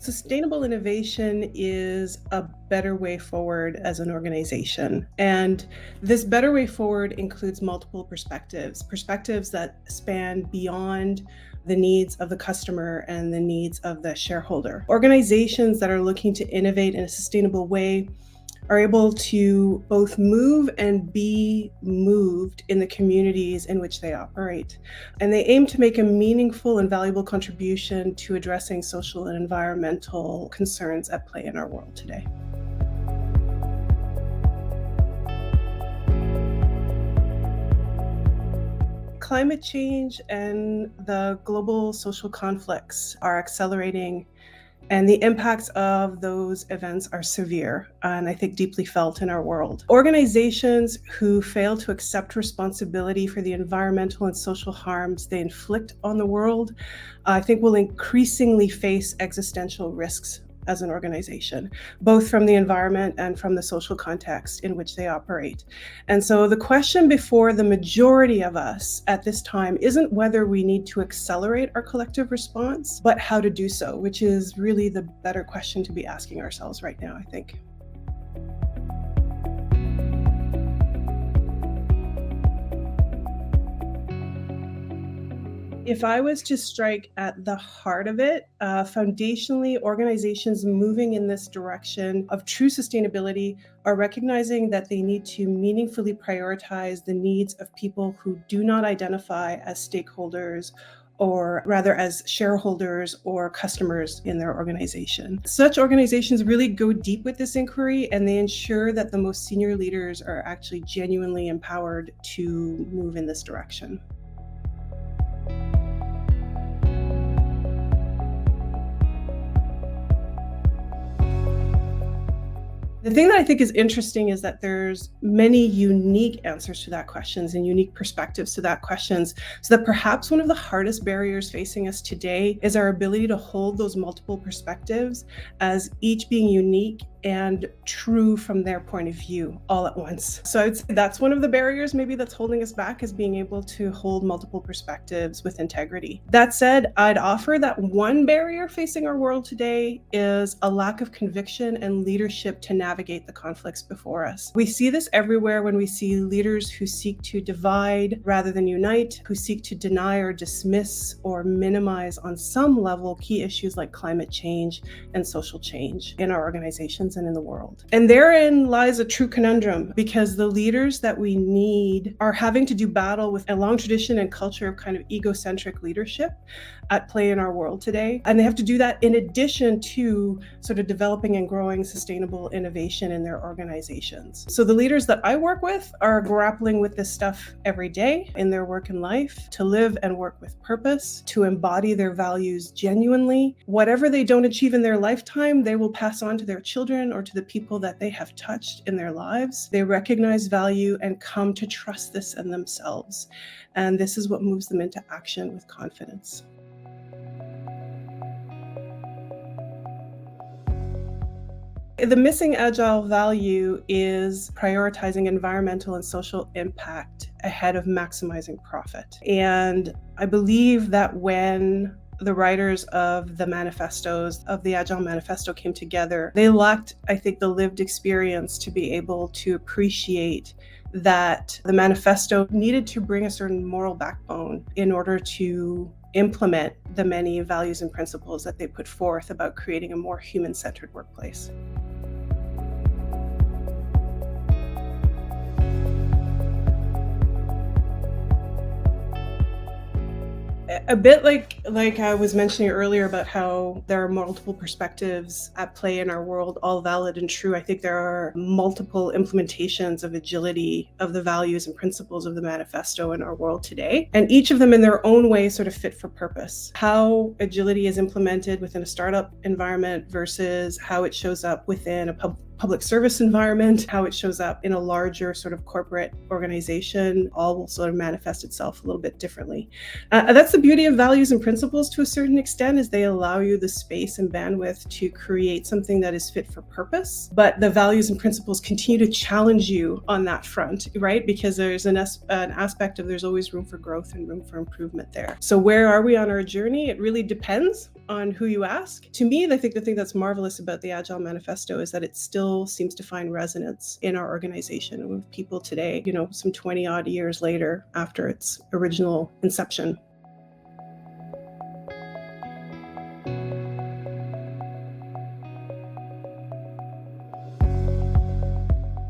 Sustainable innovation is a better way forward as an organization. And this better way forward includes multiple perspectives that span beyond the needs of the customer and the needs of the shareholder. Organizations that are looking to innovate in a sustainable way are able to both move and be moved in the communities in which they operate. And they aim to make a meaningful and valuable contribution to addressing social and environmental concerns at play in our world today. Climate change and the global social conflicts are accelerating, and the impacts of those events are severe and I think deeply felt in our world. Organizations who fail to accept responsibility for the environmental and social harms they inflict on the world, I think will increasingly face existential risks as an organization, both from the environment and from the social context in which they operate. And so the question before the majority of us at this time isn't whether we need to accelerate our collective response, but how to do so, which is really the better question to be asking ourselves right now, I think. If I was to strike at the heart of it, foundationally, organizations moving in this direction of true sustainability are recognizing that they need to meaningfully prioritize the needs of people who do not identify as stakeholders, or rather as shareholders or customers in their organization. Such organizations really go deep with this inquiry, and they ensure that the most senior leaders are actually genuinely empowered to move in this direction. The thing that I think is interesting is that there's many unique answers to that questions and unique perspectives to that questions, so that perhaps one of the hardest barriers facing us today is our ability to hold those multiple perspectives as each being unique and true from their point of view all at once. So I'd say that's one of the barriers maybe that's holding us back, is being able to hold multiple perspectives with integrity. That said, I'd offer that one barrier facing our world today is a lack of conviction and leadership to navigate the conflicts before us. We see this everywhere when we see leaders who seek to divide rather than unite, who seek to deny or dismiss or minimize on some level key issues like climate change and social change in our organizations and in the world. And therein lies a true conundrum, because the leaders that we need are having to do battle with a long tradition and culture of kind of egocentric leadership at play in our world today. And they have to do that in addition to sort of developing and growing sustainable innovation in their organizations. So the leaders that I work with are grappling with this stuff every day in their work and life, to live and work with purpose, to embody their values genuinely. Whatever they don't achieve in their lifetime, they will pass on to their children or to the people that they have touched in their lives. They recognize value and come to trust this in themselves. And this is what moves them into action with confidence. The missing agile value is prioritizing environmental and social impact ahead of maximizing profit. And I believe that when the writers of the manifestos, of the Agile Manifesto, came together, they lacked, I think, the lived experience to be able to appreciate that the manifesto needed to bring a certain moral backbone in order to implement the many values and principles that they put forth about creating a more human-centered workplace. A bit like I was mentioning earlier about how there are multiple perspectives at play in our world, all valid and true. I think there are multiple implementations of agility of the values and principles of the manifesto in our world today. And each of them in their own way sort of fit for purpose. How agility is implemented within a startup environment versus how it shows up within a public service environment, how it shows up in a larger sort of corporate organization, all will sort of manifest itself a little bit differently. That's the beauty of values and principles to a certain extent, is they allow you the space and bandwidth to create something that is fit for purpose. But the values and principles continue to challenge you on that front, right? Because there's an aspect of there's always room for growth and room for improvement there. So where are we on our journey? It really depends on who you ask. To me, I think the thing that's marvelous about the Agile Manifesto is that it still seems to find resonance in our organization with people today, some 20 odd years later after its original inception.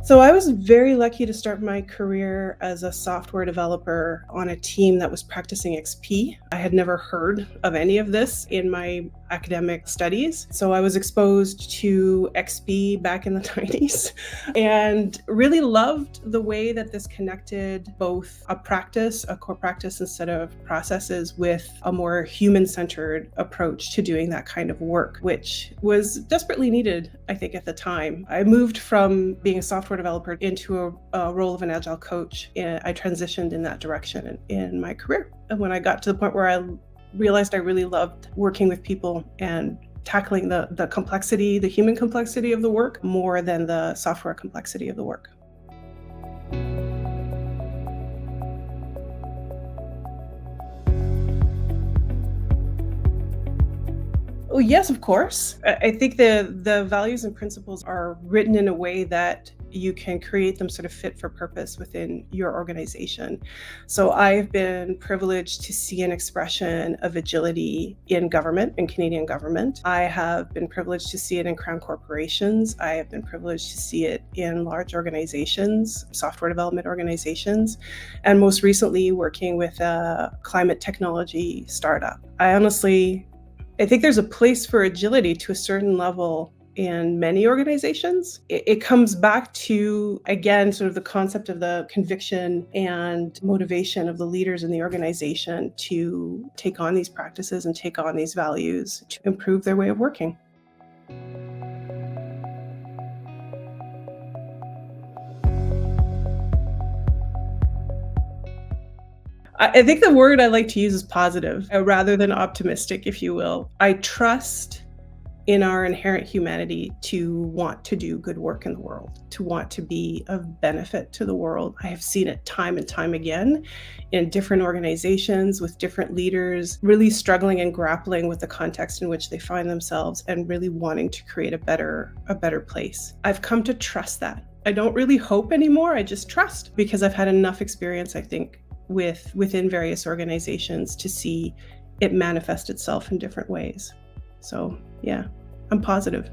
So I was very lucky to start my career as a software developer on a team that was practicing XP. I had never heard of any of this in my academic studies. So I was exposed to XP back in the 90s and really loved the way that this connected both a core practice instead of processes, with a more human-centered approach to doing that kind of work, which was desperately needed, I think, at the time. I moved from being a software developer into a role of an Agile coach. And I transitioned in that direction in my career. And when I got to the point where I realized I really loved working with people and tackling the complexity, the human complexity of the work, more than the software complexity of the work. Oh, yes, of course. I think the values and principles are written in a way that you can create them sort of fit for purpose within your organization. So I've been privileged to see an expression of agility in government, in Canadian government. I have been privileged to see it in crown corporations. I have been privileged to see it in large organizations, software development organizations, and most recently working with a climate technology startup. I think there's a place for agility to a certain level in many organizations. It comes back to, again, sort of the concept of the conviction and motivation of the leaders in the organization to take on these practices and take on these values to improve their way of working. I think the word I like to use is positive, rather than optimistic, if you will. I trust in our inherent humanity to want to do good work in the world, to want to be of benefit to the world. I have seen it time and time again in different organizations with different leaders really struggling and grappling with the context in which they find themselves and really wanting to create a better place. I've come to trust that. I don't really hope anymore. I just trust, because I've had enough experience, I think, within various organizations to see it manifest itself in different ways. So yeah, I'm positive.